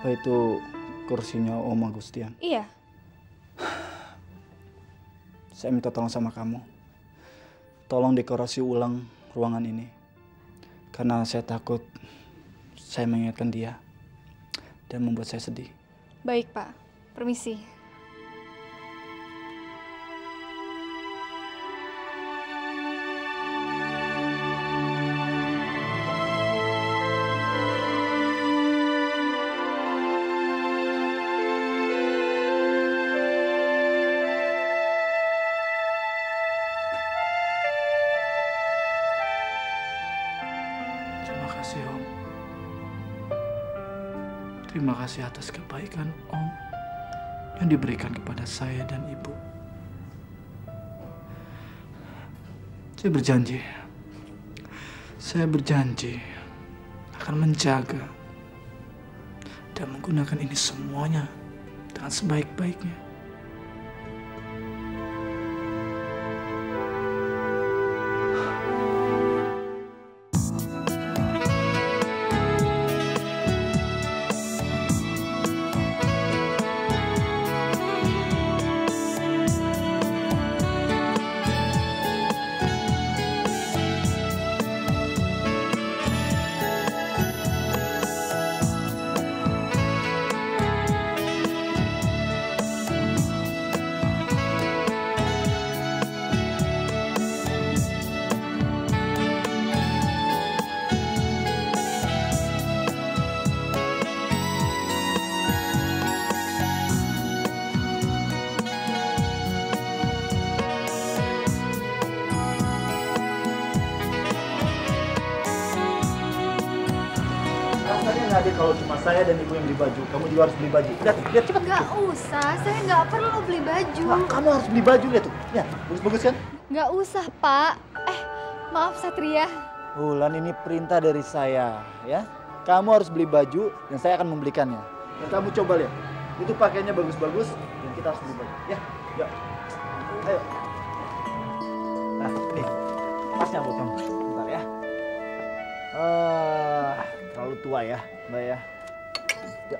Apa itu kursinya Om Agustian? Iya. Saya minta tolong sama kamu. Tolong dekorasi ulang ruangan ini. Karena saya takut saya mengingatkan dia dan membuat saya sedih. Baik, Pak. Permisi. Terima kasih Om. Terima kasih atas kebaikan Om yang diberikan kepada saya dan Ibu. Saya berjanji akan menjaga dan menggunakan ini semuanya dengan sebaik-baiknya. Rasanya nggak adil kalau cuma saya dan Ibu yang beli baju. Kamu juga harus beli baju. Lihat cepat. Nggak usah, saya nggak perlu beli baju. Nah, kamu harus beli baju, lihat tuh. Ya, bagus-bagus kan? Nggak usah, Pak. Maaf Satria. Wulan, ini perintah dari saya, ya. Kamu harus beli baju dan saya akan membelikannya. Dan kamu coba lihat. Itu pakaiannya bagus-bagus dan kita harus beli baju. Ya, yuk. Ayo. Nah, ini pasnya buat kamu. Bentar ya. Terlalu tua ya, Mbak ya. Ya.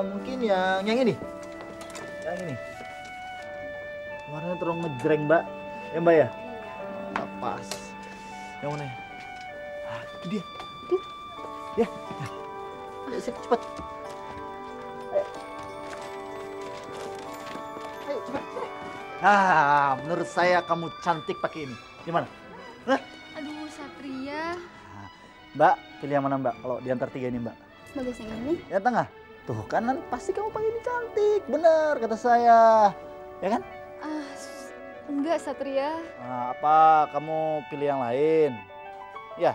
Mungkin yang ini. Yang ini. Warnanya terlalu ngejreng, Mbak. Ya, Mbak ya? Nggak pas. Yang mana? Itu dia. Itu. Ya. Ayo, cepat. Ayo. Ayo, cepat. Menurut saya kamu cantik pakai ini. Gimana? Hah? Aduh, Satria. Mbak, pilih yang mana Mbak? Kalau di antara tiga ini Mbak. Bagus yang ini. Yang tengah. Tuh kanan pasti kamu pakai ini cantik. Bener kata saya. Ya kan? Enggak, Satria. Apa kamu pilih yang lain? Ya,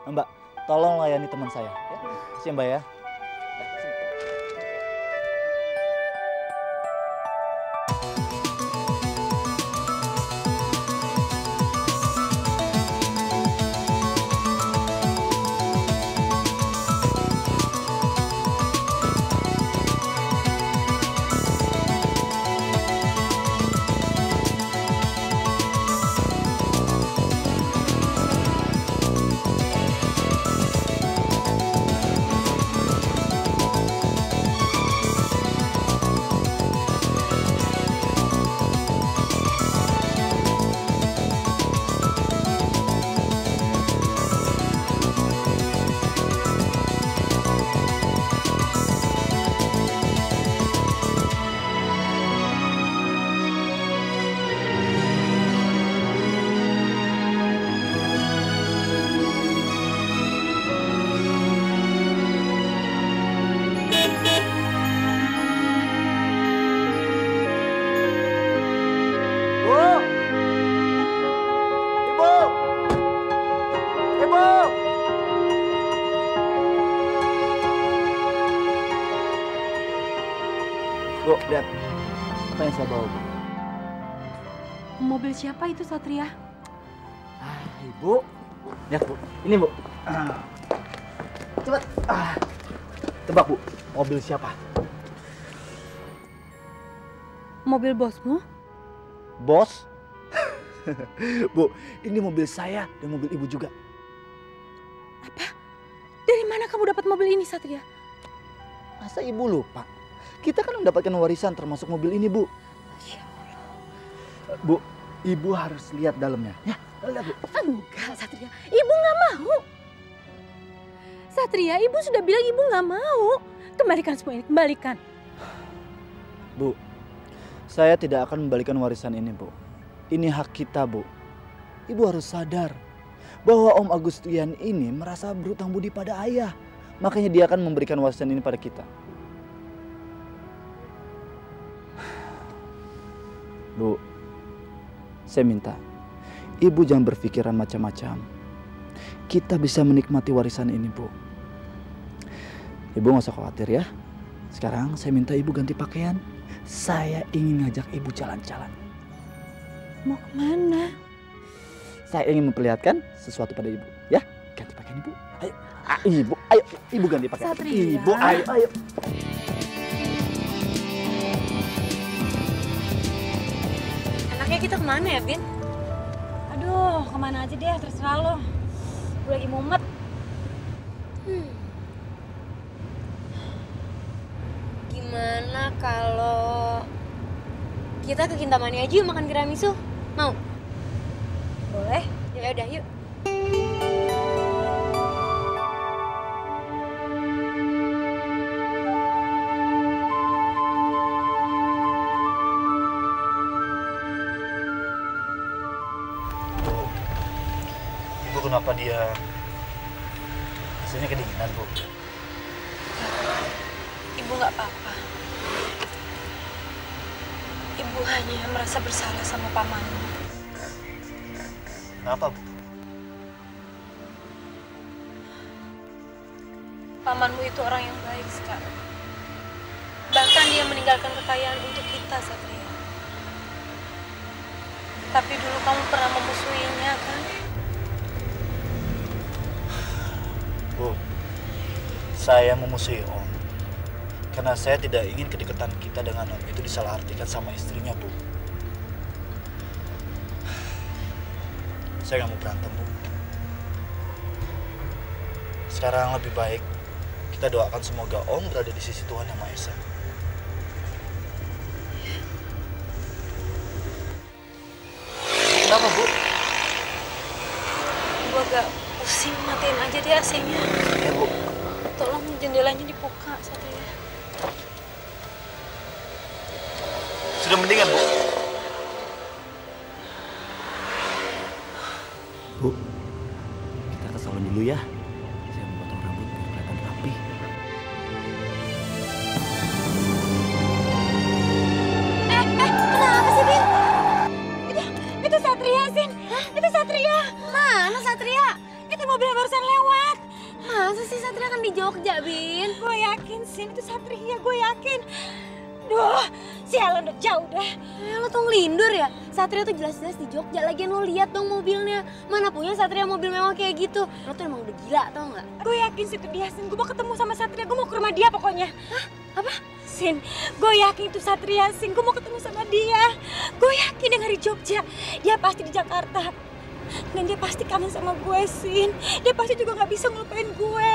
Mbak. Tolong layani teman saya. Ya? Kasih Mbak ya. Bu, lihat. Apa yang saya bawa, Bu? Mobil siapa itu, Satria? Ibu. Lihat, Bu. Ini, Bu. Cepat. Tebak, Bu. Mobil siapa? Mobil bosmu? Bos? Bu, ini mobil saya dan mobil Ibu juga. Apa? Dari mana kamu dapat mobil ini, Satria? Masa ibu lupa? Kita kan mendapatkan warisan termasuk mobil ini, Bu. Masya Allah. Bu, ibu harus lihat dalamnya. Ya, lihat, Bu. Enggak, Satria. Ibu nggak mau. Satria, ibu sudah bilang ibu nggak mau. Kembalikan semua ini, kembalikan. Bu, saya tidak akan membalikan warisan ini, Bu. Ini hak kita, Bu. Ibu harus sadar bahwa Om Agustian ini merasa berutang budi pada ayah. Makanya dia akan memberikan warisan ini pada kita. Bu, saya minta ibu jangan berpikiran macam-macam. Kita bisa menikmati warisan ini, Bu. Ibu gak usah khawatir ya. Sekarang saya minta ibu ganti pakaian. Saya ingin ngajak ibu jalan-jalan. Mau kemana? Saya ingin memperlihatkan sesuatu pada ibu. Ya, ganti pakaian ibu. Ayo, ibu, ayo, ibu ganti pakaian. Satria. Ibu, ayo, ayo. Enaknya kita kemana ya, Bin? Aduh, kemana aja deh, terserah lo. Gue lagi mumet. Gimana kalau kita ke Kintamani aja yuk makan tiramisu? Mau? Boleh? Ya udah yuk. Ibu kenapa dia rasanya kedinginan, Bu? Ibu nggak apa-apa. Ibu hanya merasa bersalah sama pamanmu. Kenapa, Bu? Pamanmu itu orang yang baik sekali. Bahkan dia meninggalkan kekayaan untuk kita, Satria. Tapi dulu kamu pernah memusuhinya, kan? Bu, saya memusuhi Om. Karena saya tidak ingin kedekatan kita dengan Om itu disalahartikan sama istrinya, Bu. Saya nggak mau berantem, Bu. Sekarang lebih baik kita doakan semoga Om berada di sisi Tuhan Yang Maha Esa. Kenapa, Bu? Gua agak pusing, matiin aja deh AC-nya. Ya, Bu. Tolong jendelanya dibuka, Satria. Sudah mendingan, Bu. Bu, kita ke salon dulu ya. Saya mau potong rambut biar kelihatan rapi. Kenapa sih, Bin? Itu Satria, Sin. Itu Satria. Mana Satria? Itu mobil yang barusan lewat. Masa sih Satria kan di Jogja, Bin? Gue yakin, Sin. Itu Satria, gue yakin. Duh, sialan udah jauh dah. Lo tuh ngelindur ya? Satria tuh jelas-jelas di Jogja. Lagian lo lihat dong mobilnya. Mana punya Satria mobil mewah kayak gitu. Lo tuh emang udah gila, tau nggak? Gue yakin sih itu dia, Sin. Gue mau ketemu sama Satria. Gue mau ke rumah dia pokoknya. Hah? Apa? Sin, gue yakin itu Satria, Sin. Gue mau ketemu sama dia. Gue yakin dia nggak di Jogja. Dia pasti di Jakarta. Dan dia pasti kangen sama gue, Sin. Dia pasti juga nggak bisa ngelupain gue.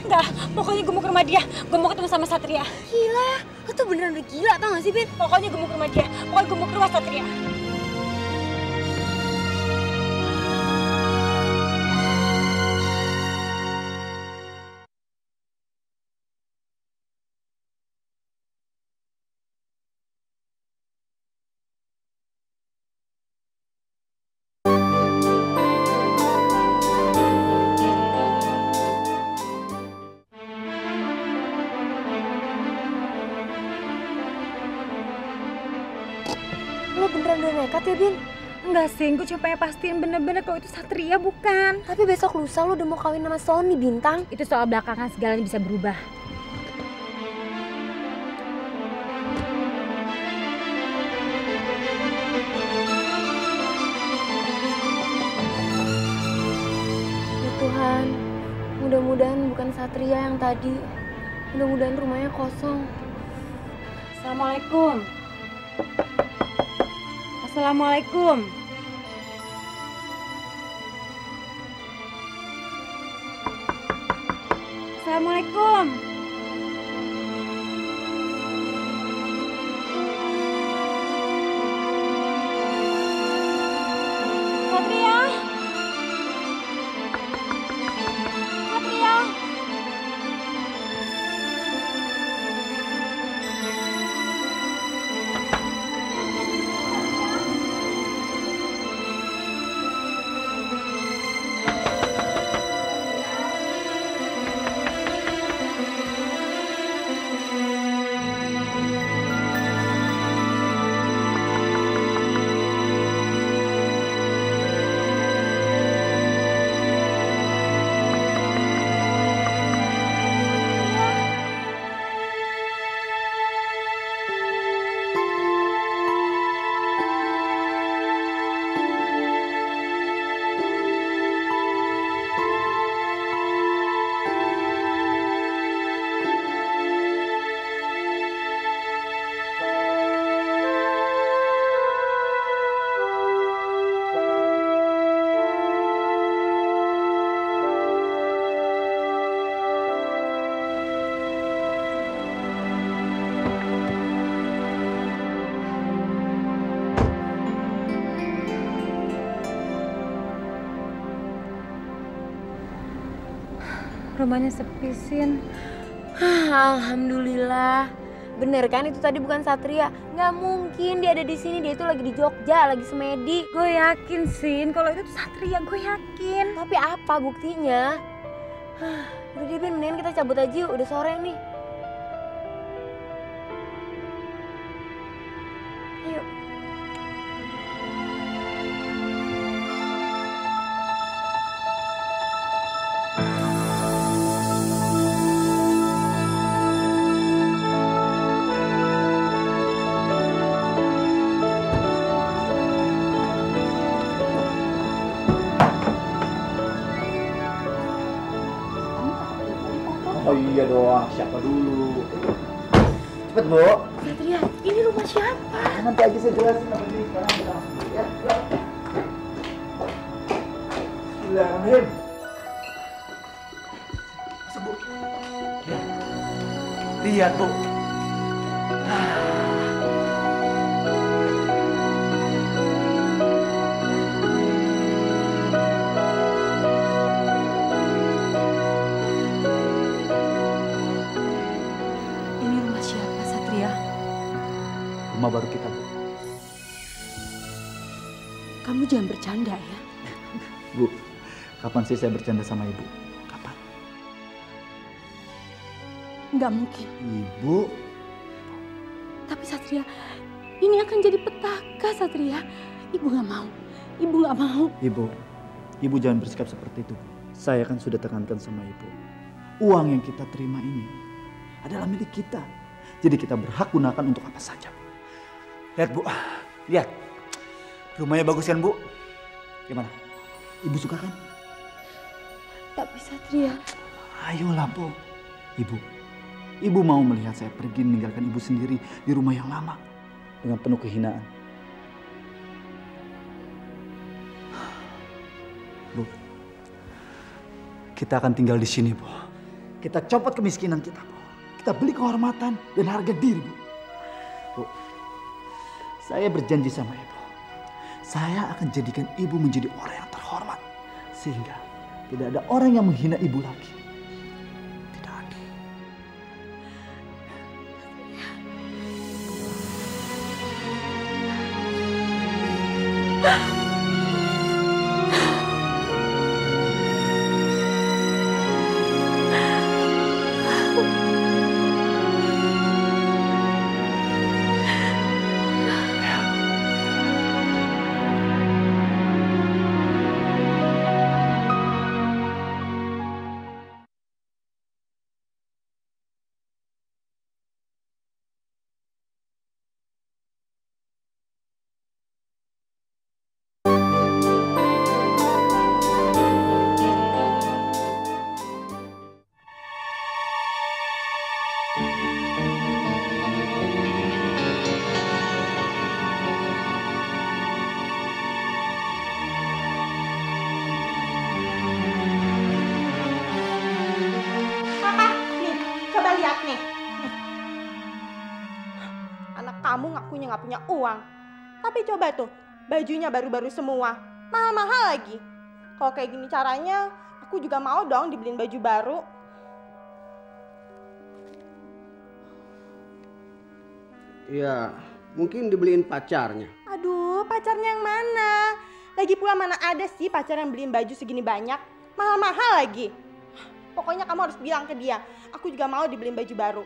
Nggak, pokoknya gue mau ke rumah dia. Gue mau ketemu sama Satria. Gila, lo tuh beneran udah gila, tau gak sih, Bin? Pokoknya gue mau ke rumah dia. Pokoknya gue mau ke rumah Satria. Lo beneran udah nekat ya, Bin? Enggak, Sin. Gue cuma pengen pastiin bener-bener kalau itu Satria bukan. Tapi besok lusa lo udah mau kawin sama Sony, Bintang. Itu soal belakangan segalanya bisa berubah. Ya Tuhan, mudah-mudahan bukan Satria yang tadi. Mudah-mudahan rumahnya kosong. Assalamualaikum. Assalamualaikum. Assalamualaikum. rumahnya sepi, Sin. Alhamdulillah. Bener kan itu tadi bukan Satria? Nggak mungkin dia ada di sini, dia itu lagi di Jogja, lagi semedi. Gue yakin, Sin, kalau itu tuh Satria, gue yakin. Tapi apa buktinya? Udah deh, Ben, mendingan kita cabut aja yuk, udah sore nih. Ayo. Oh iya doang, siapa dulu? Cepet Bu. Satria, ini rumah siapa? Nanti aja saya jelasin apa ini sekarang kita masuk ya. Bismillahirrahmanirrahim. Masuk Bu. Ya. Lihat Bu. Ini rumah siapa, Satria? Rumah baru kita Bu. Kamu jangan bercanda ya. Bu, kapan sih saya bercanda sama Ibu? Kapan? Nggak mungkin. Ibu, Tapi Satria, ini akan jadi petaka, Satria. Ibu nggak mau. Ibu nggak mau. Ibu jangan bersikap seperti itu. Saya kan sudah tekankan sama Ibu. Uang yang kita terima ini adalah milik kita. Jadi kita berhak gunakan untuk apa saja. Lihat Bu, lihat. Rumahnya bagus kan Bu? Gimana? Ibu suka kan? Tapi Satria, Ayolah Bu. Ibu mau melihat saya pergi meninggalkan Ibu sendiri di rumah yang lama. Dengan penuh kehinaan. Bu, kita akan tinggal di sini Bu. Kita copot kemiskinan kita Bu. Kita beli kehormatan dan harga diri Bu. Bu, saya berjanji sama Ibu. Saya akan jadikan Ibu menjadi orang yang terhormat. Sehingga tidak ada orang yang menghina Ibu lagi. Tidak ada. Kamu ngakunya nggak punya uang. Tapi coba tuh, bajunya baru-baru semua. Mahal-mahal lagi. Kalau kayak gini caranya, aku juga mau dong dibeliin baju baru. Ya, mungkin dibeliin pacarnya. Aduh, pacarnya yang mana? Lagi pula mana ada sih pacar yang beliin baju segini banyak? Mahal-mahal lagi. Pokoknya kamu harus bilang ke dia, aku juga mau dibeliin baju baru.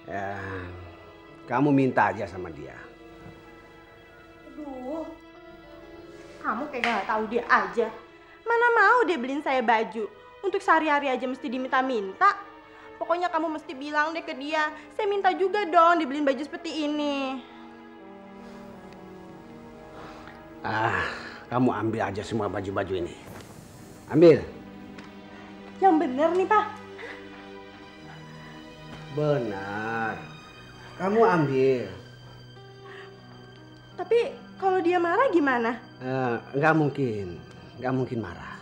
Ya, kamu minta aja sama dia. Aduh, kamu kayak gak tahu dia aja. Mana mau dia beliin saya baju? Untuk sehari-hari aja mesti diminta-minta. Pokoknya kamu mesti bilang deh ke dia, saya minta juga dong dibeliin baju seperti ini. Kamu ambil aja semua baju-baju ini. Ambil. Yang bener nih, Pak. Benar. Kamu ambil. Tapi kalau dia marah gimana? Nggak mungkin marah.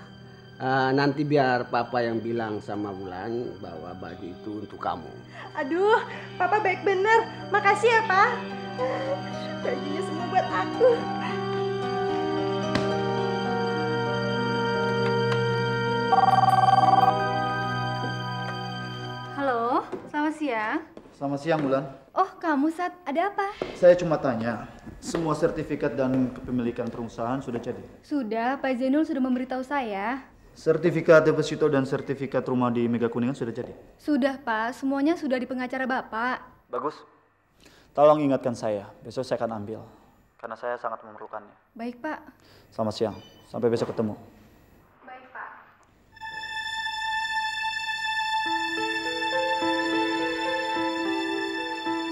Nanti biar Papa yang bilang sama Wulan bahwa baju itu untuk kamu. Aduh, Papa baik bener. Makasih ya, Pak. Bajunya semua buat aku. siang. Selamat siang, Bulan. Oh, kamu Sat, ada apa? Saya cuma tanya, semua sertifikat dan kepemilikan perusahaan sudah jadi? Sudah, Pak Zainul sudah memberitahu saya. Sertifikat deposito dan sertifikat rumah di Mega Kuningan sudah jadi? Sudah, Pak. Semuanya sudah di pengacara Bapak. Bagus. Tolong ingatkan saya, besok saya akan ambil. Karena saya sangat memerlukannya. Baik, Pak. Selamat siang, sampai besok ketemu. Baik, Pak.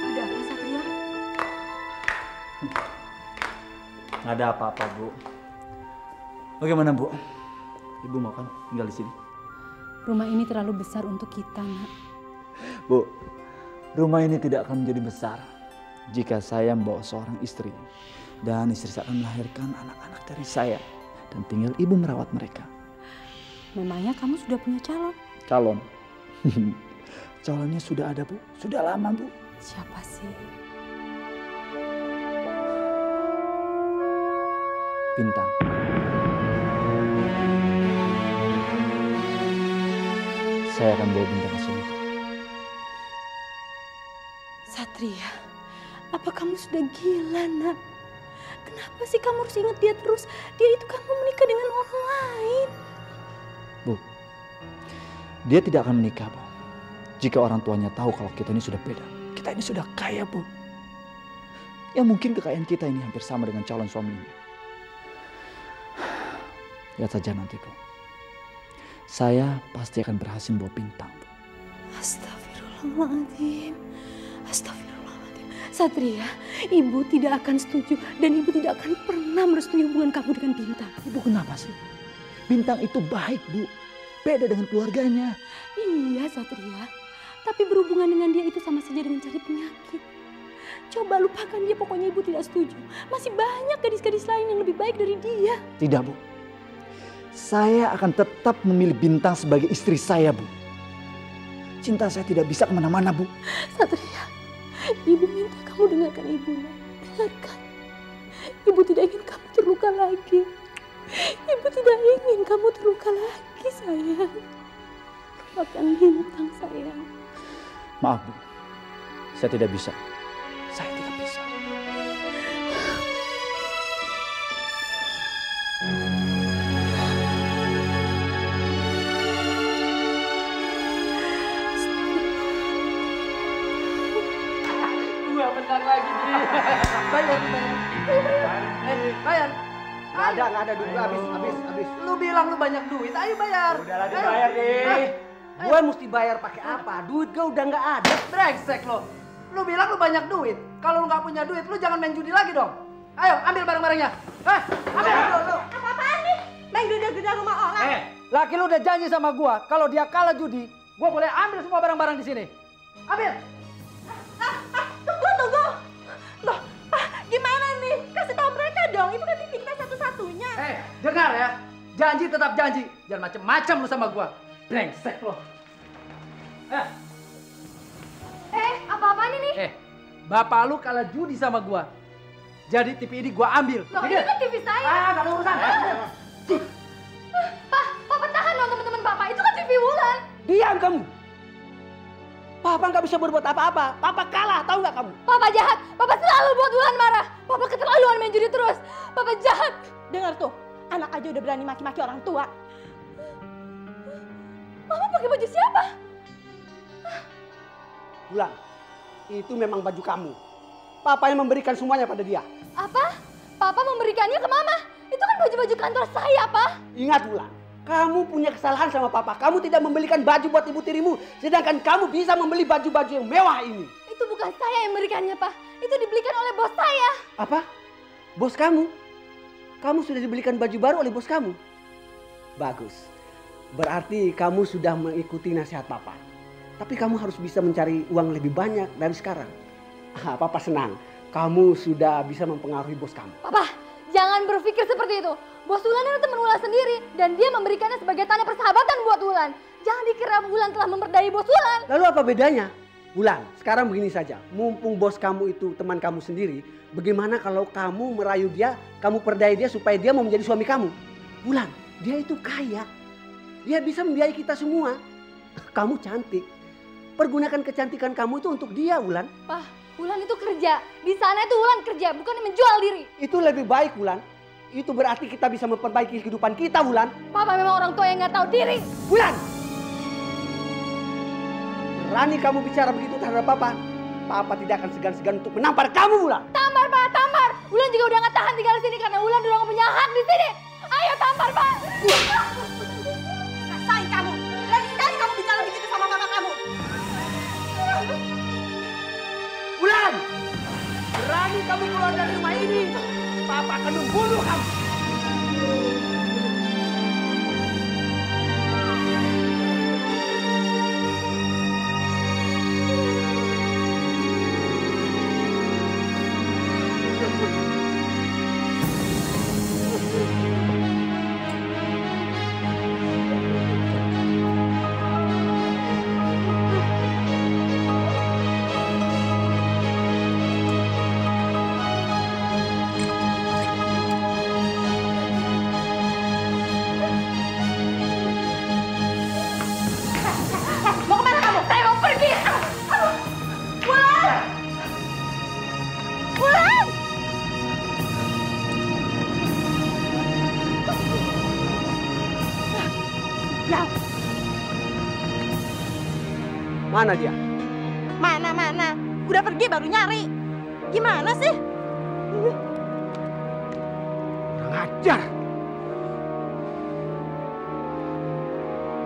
Ada apa, Satria? Nggak ada apa-apa, Bu. Bagaimana, Bu? Ibu mau kan tinggal di sini? Rumah ini terlalu besar untuk kita, Nak. Bu, rumah ini tidak akan menjadi besar jika saya membawa seorang istri. Dan istri saya akan melahirkan anak-anak dari saya. Dan tinggal ibu merawat mereka. Memangnya kamu sudah punya calon? Calon? Calonnya sudah ada, Bu. Sudah lama, Bu. Siapa sih? Bintang. Saya akan bawa Bintang ke sini. Satria, apa kamu sudah gila, Nak? Kenapa sih kamu harus ingat dia terus? Dia itu kan mau menikah dengan orang lain. Bu, dia tidak akan menikah, Bu. Jika orang tuanya tahu kalau kita ini sudah beda. Kita ini sudah kaya, Bu. Ya mungkin kekayaan kita ini hampir sama dengan calon suaminya. Lihat saja nanti, Bu. Saya pasti akan berhasil bawa Bintang, Bu. Astagfirullahaladzim. Astagfirullahaladzim. Satria, ibu tidak akan setuju dan ibu tidak akan pernah merestui hubungan kamu dengan Bintang. Ibu kenapa sih? Bintang itu baik, Bu. Beda dengan keluarganya. Iya, Satria. Tapi berhubungan dengan dia itu sama saja dengan cari penyakit. Coba lupakan dia, pokoknya ibu tidak setuju. Masih banyak gadis-gadis lain yang lebih baik dari dia. Tidak, Bu. Saya akan tetap memilih Bintang sebagai istri saya, Bu. Cinta saya tidak bisa kemana-mana, Bu. Satria, ibu minta kamu dengarkan ibu. Dengarkan. Ibu tidak ingin kamu terluka lagi. Ibu tidak ingin kamu terluka lagi, sayang. Lupakan Bintang, sayang. Maaf, Bu. Saya tidak bisa. Saya tidak bisa. Gua bentar lagi nih. Bayar. Bayar. Nggak ada duit habis. Lu bilang lu banyak duit, ayo bayar. Udah lagi Ayo. bayar deh. Ayo. Gue mesti bayar pakai apa? Duit gue udah nggak ada. Brengsek lo. Lu bilang lu banyak duit. Kalau lu nggak punya duit, lu jangan main judi lagi dong. Ayo, ambil barang-barangnya. Ambil lu. Apa-apaan nih? Main gede-gede rumah orang. Laki lu udah janji sama gua, kalau dia kalah judi, gua boleh ambil semua barang-barang di sini. Ambil. Tunggu. Loh, gimana nih? Kasih tahu mereka dong. Itu kan TV kita satu-satunya. Dengar ya. Janji tetap janji. Jangan macem-macem lu sama gua. Brengsek lo. Apa-apaan ini? Bapak lu kalah judi sama gua. Jadi TV ini gua ambil. Loh, ini kan TV saya. Gak ada urusan. Papa tahan dong teman-teman Papa. Itu kan TV Wulan. Diam kamu. Papa nggak bisa berbuat apa-apa. Papa kalah, tahu nggak kamu? Papa jahat. Papa selalu buat Wulan marah. Papa keterlaluan main judi terus. Papa jahat. Dengar tuh, anak aja udah berani maki-maki orang tua. Mama pakai baju siapa? Bulan, itu memang baju kamu. Papa yang memberikan semuanya pada dia. Apa? Papa memberikannya ke Mama. Itu kan baju-baju kantor saya, Pak. Ingat Bulan, kamu punya kesalahan sama papa. Kamu tidak membelikan baju buat ibu tirimu. Sedangkan kamu bisa membeli baju-baju yang mewah ini. Itu bukan saya yang memberikannya, Pak. Itu dibelikan oleh bos saya. Apa? Bos kamu? Kamu sudah dibelikan baju baru oleh bos kamu? Bagus. Berarti kamu sudah mengikuti nasihat papa. Tapi kamu harus bisa mencari uang lebih banyak dari sekarang. Papa senang. Kamu sudah bisa mempengaruhi bos kamu. Papa, jangan berpikir seperti itu. Bos Wulan itu teman Wulan sendiri. Dan dia memberikannya sebagai tanda persahabatan buat Wulan. Jangan dikira Wulan telah memperdayai bos Wulan. Lalu apa bedanya? Wulan, sekarang begini saja. Mumpung bos kamu itu teman kamu sendiri. Bagaimana kalau kamu merayu dia, kamu perdaya dia supaya dia mau menjadi suami kamu? Wulan, dia itu kaya. Dia bisa membiayai kita semua. Kamu cantik. Pergunakan kecantikan kamu itu untuk dia, Wulan. Pak, Wulan itu kerja. Di sana itu Wulan kerja, bukan menjual diri. Itu lebih baik, Wulan. Itu berarti kita bisa memperbaiki kehidupan kita, Wulan. Papa memang orang tua yang nggak tahu diri. Wulan! Berani kamu bicara begitu terhadap Papa? Papa tidak akan segan-segan untuk menampar kamu, Wulan. Tampar, Pak, tampar. Wulan juga udah nggak tahan tinggal di sini karena Wulan udah nggak punya hak di sini. Ayo tampar, Pak. Rasain kamu. Berani sekali kamu bicara begitu sama mama kamu. Wulan! Berani kamu keluar dari rumah ini, Papa akan membunuh kamu. Mau kemana kamu? Saya mau pergi. Wulan! Wulan! Ya, Mana dia? mana? Udah pergi baru nyari. Gimana sih? Kurang ajar.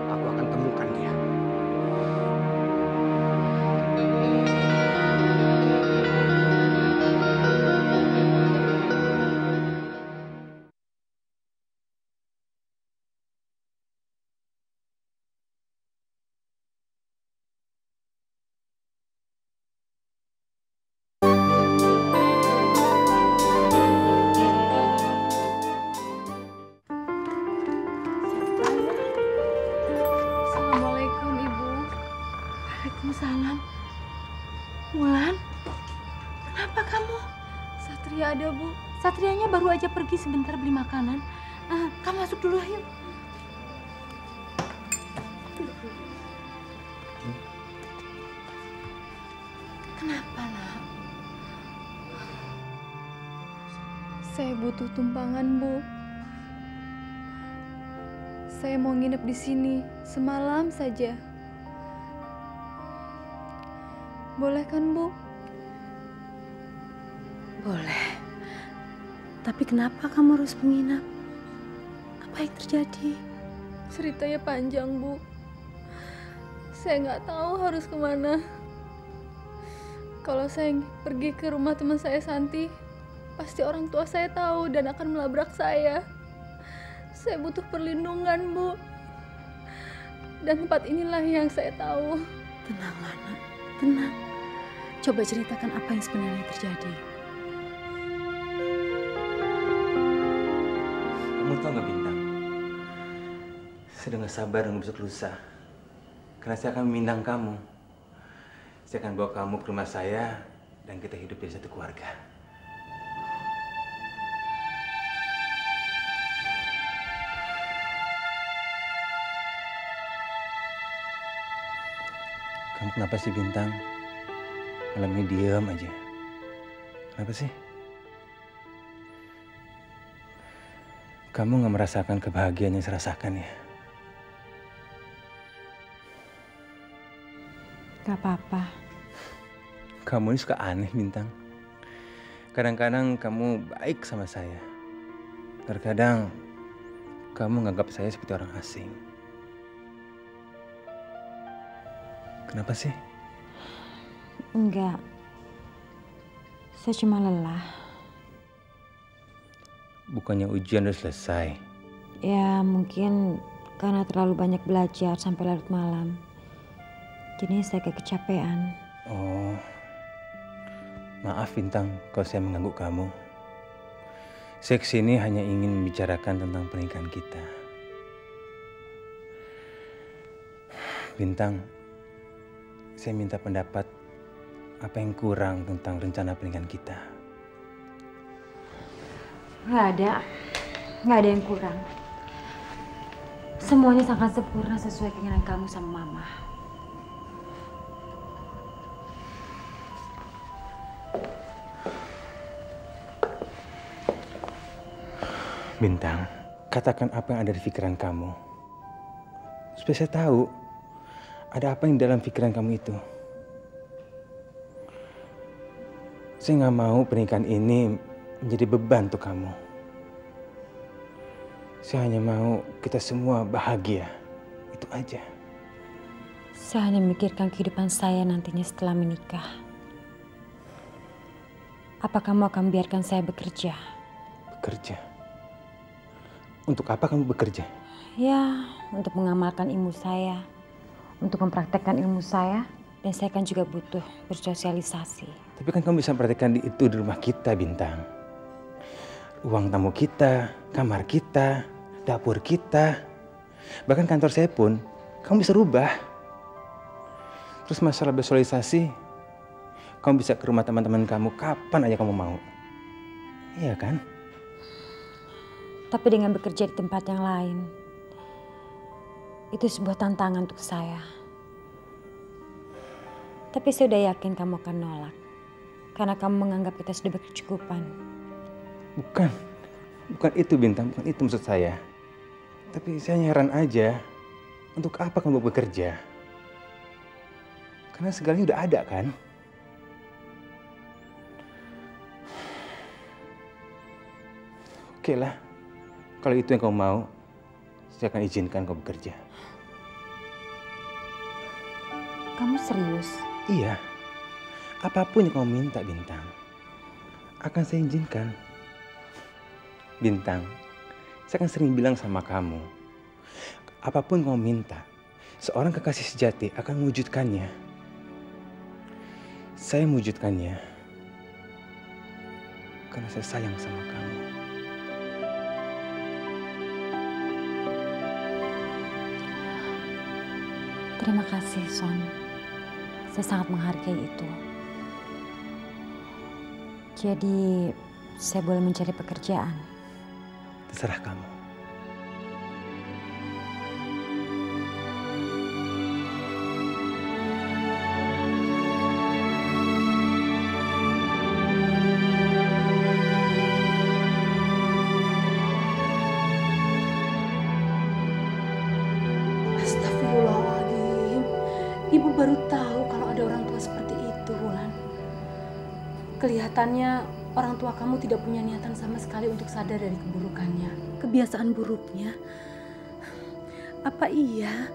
Aku akan temukan dia. Assalamualaikum, Ibu. Waalaikumsalam. Wulan, kenapa kamu? Satria ada, Bu. Satrianya baru aja pergi sebentar beli makanan. Kamu masuk dulu, yuk. Kenapa, Nak? Saya butuh tumpangan, Bu. Saya mau nginep di sini semalam saja. Boleh kan, Bu? Boleh. Tapi kenapa kamu harus menginap? Apa yang terjadi? Ceritanya panjang, Bu. Saya nggak tahu harus kemana. Kalau saya pergi ke rumah teman saya Santi, pasti orang tua saya tahu dan akan melabrak saya. Saya butuh perlindungan, Bu. Dan tempat inilah yang saya tahu. Tenanglah, Nak. Tenang. Coba ceritakan apa yang sebenarnya terjadi. Kamu tahu nggak, Bintang? Saya udah nggak sabar dengan besok lusa. Karena saya akan memindang kamu. Saya akan bawa kamu ke rumah saya dan kita hidup jadi satu keluarga. Kamu kenapa sih, Bintang? Malam ini diam aja. Kenapa sih? Kamu nggak merasakan kebahagiaan yang saya rasakan ya? Gak apa-apa. Kamu ini suka aneh, Bintang. Kadang-kadang kamu baik sama saya. Terkadang kamu nganggap saya seperti orang asing. Kenapa sih? Enggak. Saya cuma lelah. Bukannya ujian udah selesai? Ya mungkin karena terlalu banyak belajar sampai larut malam. Jadi saya kecapean. Oh, maaf Bintang kalau saya mengganggu kamu. Saya kesini hanya ingin membicarakan tentang pernikahan kita. Bintang, saya minta pendapat apa yang kurang tentang rencana pernikahan kita. Nggak ada yang kurang. Semuanya sangat sempurna sesuai keinginan kamu sama Mama. Bintang, katakan apa yang ada di pikiran kamu. Supaya saya tahu ada apa yang dalam pikiran kamu itu. Saya nggak mau pernikahan ini menjadi beban untuk kamu. Saya hanya mau kita semua bahagia. Itu aja. Saya hanya memikirkan kehidupan saya nantinya setelah menikah. Apa kamu akan biarkan saya bekerja? Bekerja? Untuk apa kamu bekerja? Ya, untuk mengamalkan ilmu saya, untuk mempraktekkan ilmu saya, dan saya kan juga butuh bersosialisasi. Tapi kan kamu bisa praktekkan itu di rumah kita, Bintang. Ruang tamu kita, kamar kita, dapur kita, bahkan kantor saya pun kamu bisa rubah. Terus masalah bersosialisasi, kamu bisa ke rumah teman-teman kamu kapan aja kamu mau. Iya kan? Tapi dengan bekerja di tempat yang lain, itu sebuah tantangan untuk saya. Tapi saya udah yakin kamu akan nolak. Karena kamu menganggap kita sudah berkecukupan. Bukan itu Bintang, bukan itu maksud saya. Tapi saya heran aja, untuk apa kamu bekerja? Karena segalanya udah ada kan? Oke lah, kalau itu yang kamu mau, saya akan izinkan kamu bekerja. Kamu serius? Iya, apapun yang kamu minta Bintang, akan saya izinkan. Bintang, saya akan sering bilang sama kamu, apapun kamu minta, seorang kekasih sejati akan mewujudkannya. Saya mewujudkannya karena saya sayang sama kamu. Terima kasih, Son. Saya sangat menghargai itu. Jadi, saya boleh mencari pekerjaan? Terserah kamu. Astagfirullahaladzim. Ibu baru tahu kalau ada orang tua seperti itu, Wulan. Kelihatannya orang tua kamu tidak punya niatan sama sekali untuk sadar dari keburukannya, kebiasaan buruknya. Apa iya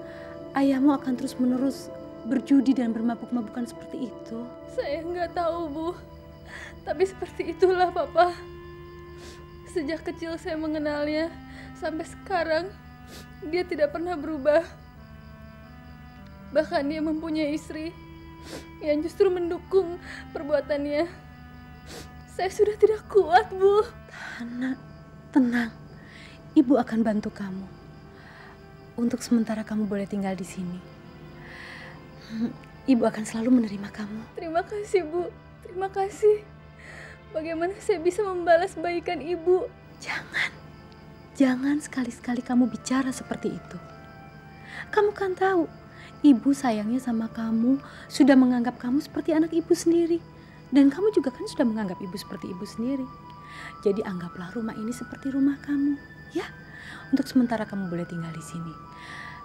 ayahmu akan terus-menerus berjudi dan bermabuk-mabukan seperti itu? Saya nggak tahu, Bu. Tapi seperti itulah, Papa. Sejak kecil saya mengenalnya, sampai sekarang dia tidak pernah berubah. Bahkan dia mempunyai istri yang justru mendukung perbuatannya. Saya sudah tidak kuat, Bu. Hana, tenang. Ibu akan bantu kamu. Untuk sementara kamu boleh tinggal di sini. Ibu akan selalu menerima kamu. Terima kasih, Bu. Terima kasih. Bagaimana saya bisa membalas kebaikan Ibu? Jangan sekali-sekali kamu bicara seperti itu. Kamu kan tahu, Ibu sayangnya sama kamu, sudah menganggap kamu seperti anak Ibu sendiri. Dan kamu juga kan sudah menganggap Ibu seperti Ibu sendiri. Jadi anggaplah rumah ini seperti rumah kamu, ya. Untuk sementara kamu boleh tinggal di sini.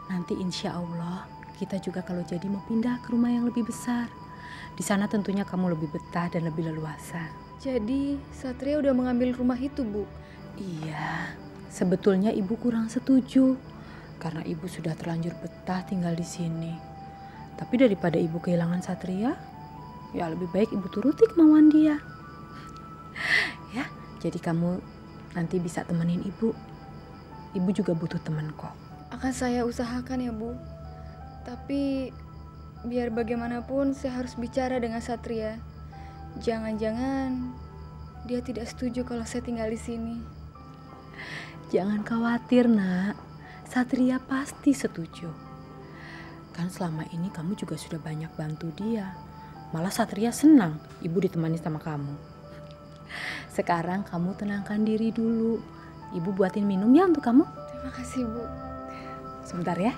Nanti insya Allah kita juga kalau jadi mau pindah ke rumah yang lebih besar. Di sana tentunya kamu lebih betah dan lebih leluasa. Jadi Satria udah mengambil rumah itu, Bu? Iya, sebetulnya Ibu kurang setuju. Karena Ibu sudah terlanjur betah tinggal di sini. Tapi daripada Ibu kehilangan Satria, ya lebih baik Ibu turuti kemauan dia. Ya, jadi kamu nanti bisa temenin Ibu. Ibu juga butuh teman kok. Akan saya usahakan ya, Bu. Tapi biar bagaimanapun saya harus bicara dengan Satria. Jangan-jangan dia tidak setuju kalau saya tinggal di sini. Jangan khawatir, Nak. Satria pasti setuju. Kan selama ini kamu juga sudah banyak bantu dia. Malah Satria senang Ibu ditemani sama kamu. Sekarang kamu tenangkan diri dulu. Ibu buatin minum ya untuk kamu. Terima kasih, Bu. Sebentar ya.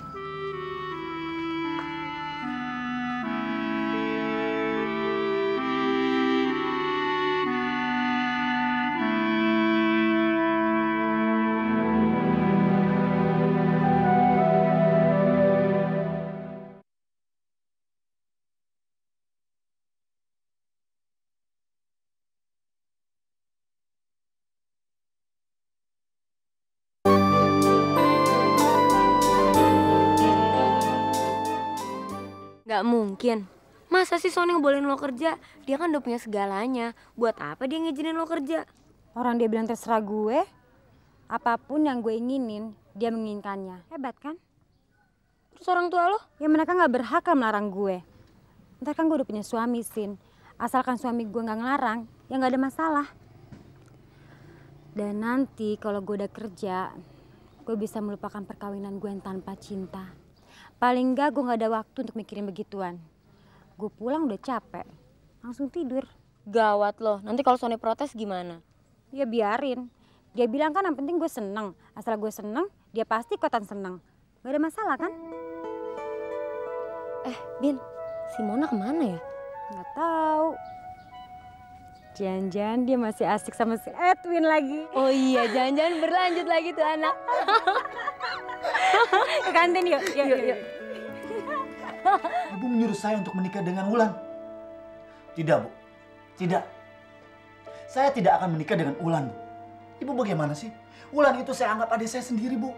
Gak mungkin. Masa sih Sony ngebolehin lo kerja? Dia kan udah punya segalanya. Buat apa dia ngizinin lo kerja? Orang dia bilang terserah gue. Apapun yang gue inginin, dia menginginkannya. Hebat kan? Terus orang tua lo? Ya mereka gak berhak lah melarang gue. Ntar kan gue udah punya suami, Sin. Asalkan suami gue gak ngelarang, ya gak ada masalah. Dan nanti kalau gue udah kerja, gue bisa melupakan perkawinan gue yang tanpa cinta. Paling gak gue gak ada waktu untuk mikirin begituan. Gue pulang udah capek, langsung tidur. Gawat loh, nanti kalau Sony protes gimana? Ya biarin. Dia bilang kan yang penting gue seneng. Asal gue seneng, dia pasti ikutan seneng. Gak ada masalah kan? Bin, si Mona kemana ya? Gak tahu. Jangan-jangan dia masih asik sama si Edwin lagi. Oh iya, jangan-jangan berlanjut lagi tuh anak. Ke kantin yuk. Yuk. Ibu menyuruh saya untuk menikah dengan Wulan. Tidak, Bu. Tidak. Saya tidak akan menikah dengan Wulan, Bu. Ibu bagaimana sih? Wulan itu saya anggap adik saya sendiri, Bu.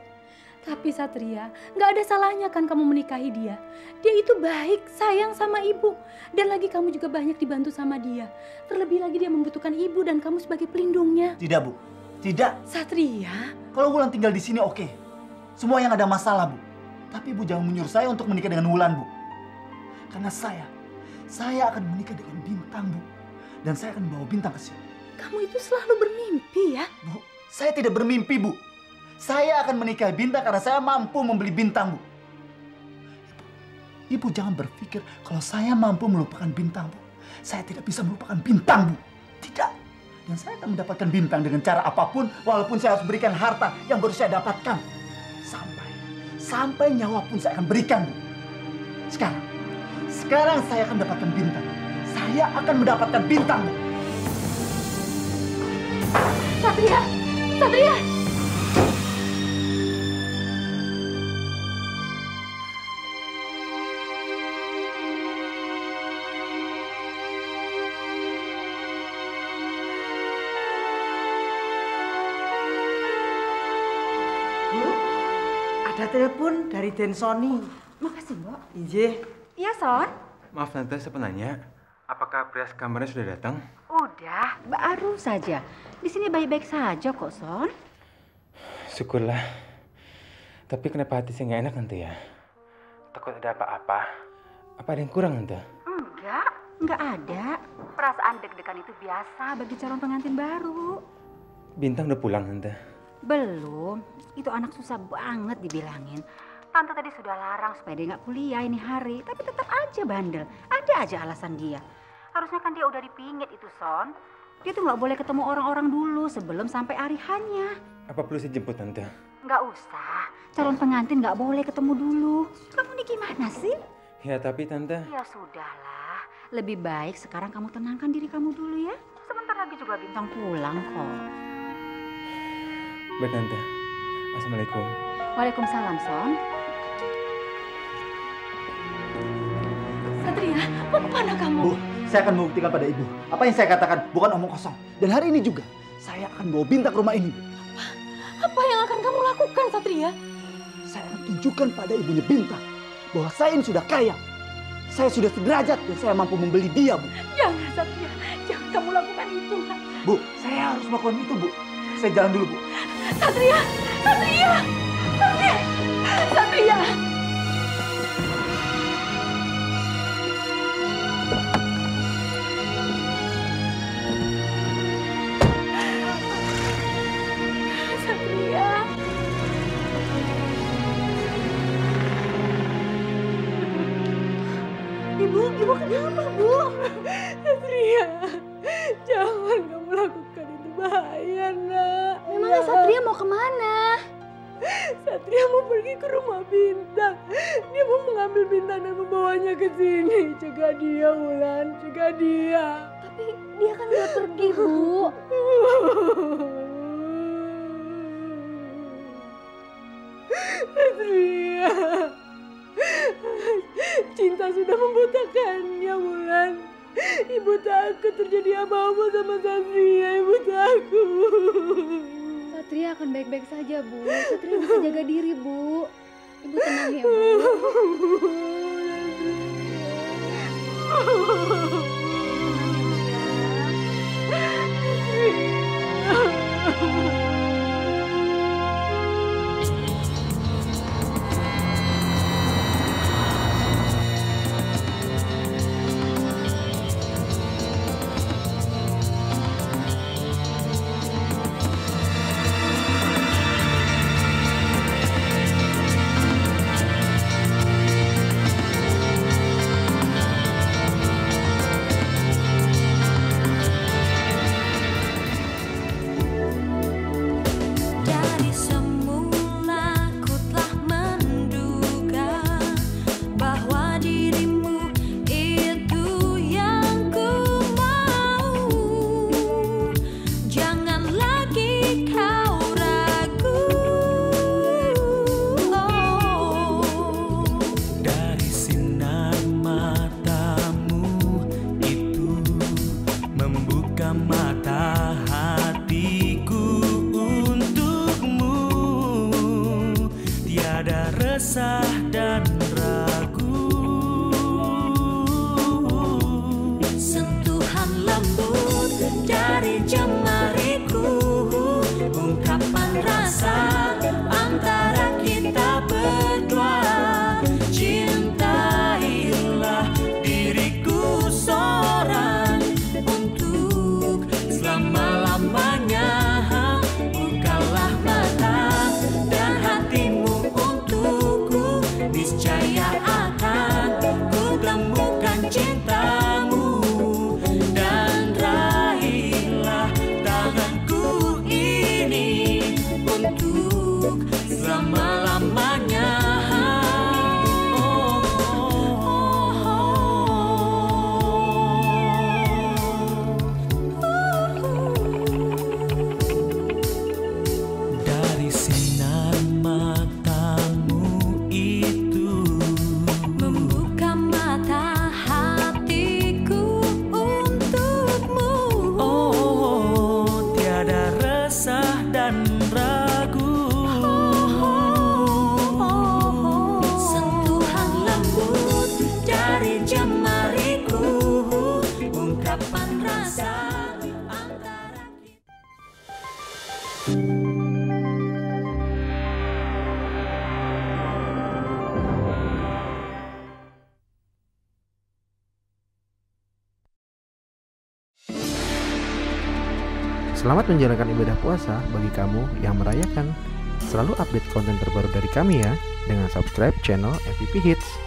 Tapi Satria, nggak ada salahnya kan kamu menikahi dia. Dia itu baik, sayang sama ibu. Dan lagi kamu juga banyak dibantu sama dia. Terlebih lagi dia membutuhkan ibu dan kamu sebagai pelindungnya. Tidak, Bu. Tidak. Satria. Kalau Wulan tinggal di sini oke. Semua yang ada masalah, Bu. Tapi Ibu jangan menyuruh saya untuk menikah dengan Wulan, Bu. Karena saya akan menikah dengan Bintang, Bu. Dan saya akan bawa Bintang ke sini. Kamu itu selalu bermimpi ya? Bu, saya tidak bermimpi, Bu. Saya akan menikahi Bintang karena saya mampu membeli Bintang, Bu. Ibu jangan berpikir kalau saya mampu melupakan Bintang, Bu. Saya tidak bisa melupakan Bintang, Bu. Tidak. Dan saya akan mendapatkan Bintang dengan cara apapun, walaupun saya harus berikan harta yang baru saya dapatkan. Sampai nyawa pun saya akan berikan, Bu. Sekarang saya akan dapatkan Bintang. Saya akan mendapatkan Bintang, Bu. Satria! Ada telepon dari Den Sony. Makasih, Mbak. Iya. Iya, Son. Maaf Tante, saya penanya. Apakah beras kamarnya sudah datang? Udah, baru saja. Di sini baik-baik saja kok, Son. Syukurlah. Tapi kenapa hati saya nggak enak Tante ya? Takut ada apa-apa. Apa ada yang kurang Tante? Enggak ada. Perasaan deg-degan itu biasa bagi calon pengantin baru. Bintang udah pulang Tante? Belum. Itu anak susah banget dibilangin. Tante tadi sudah larang supaya dia nggak kuliah ini hari. Tapi tetap aja bandel. Ada aja alasan dia. Harusnya kan dia udah dipingit itu, Son. Dia tuh nggak boleh ketemu orang-orang dulu sebelum sampai arihannya. Apa perlu saya jemput Tante? Nggak usah. Calon pengantin nggak boleh ketemu dulu. Kamu nih gimana sih? Ya tapi Tante... Ya sudahlah. Lebih baik sekarang kamu tenangkan diri kamu dulu ya. Sebentar lagi juga Bintang pulang kok. Baik Tante. Assalamualaikum. Waalaikumsalam, Son. Satria, mau kemana kamu? Bu, saya akan membuktikan pada Ibu. Apa yang saya katakan bukan omong kosong. Dan hari ini juga, saya akan bawa Bintang ke rumah ini, Bu. Apa yang akan kamu lakukan, Satria? Saya akan tunjukkan pada ibunya Bintang bahwa saya ini sudah kaya. Saya sudah sederajat dan saya mampu membeli dia, Bu. Jangan, Satria. Jangan kamu lakukan itu. Bu, saya harus melakukan itu, Bu. Saya jalan dulu, Bu. Satria! Satria! Satria! Satria! Satria! Ibu kenapa, Bu? Satria, jangan kamu lakukan itu, bahaya, Nak. Memangnya Satria mau kemana? Satria mau pergi ke rumah Bintang. Dia mau mengambil Bintang dan membawanya ke sini. Cegah dia, Wulan. Cegah dia. Tapi dia kan udah pergi, Bu. Satria. Cinta sudah membutakannya, Wulan. Ibu takut terjadi apa-apa sama Satria. Ibu takut. Satria akan baik-baik saja, Bu. Satria bisa jaga diri, Bu. Ibu tenang ya, Bu. resah dan ragu. Sentuhan lembut dari jemariku, ungkapan rasa antara kita berdua. Cintailah diriku seorang untuk selama-lamanya. Bukalah mata dan hatimu untukku, niscaya akan ku temukan cintamu. Dan raihlah tanganku ini untuk selama-lamanya. Dari sinar matamu itu membuka mata hatiku untukmu. Oh, tiada resah dan ragu. Sentuhan lembut dari jemariku, ungkapan rasa antara kita. Selamat menjalankan ibadah puasa bagi kamu yang merayakan. Selalu update konten terbaru dari kami ya, dengan subscribe channel MVP Hits.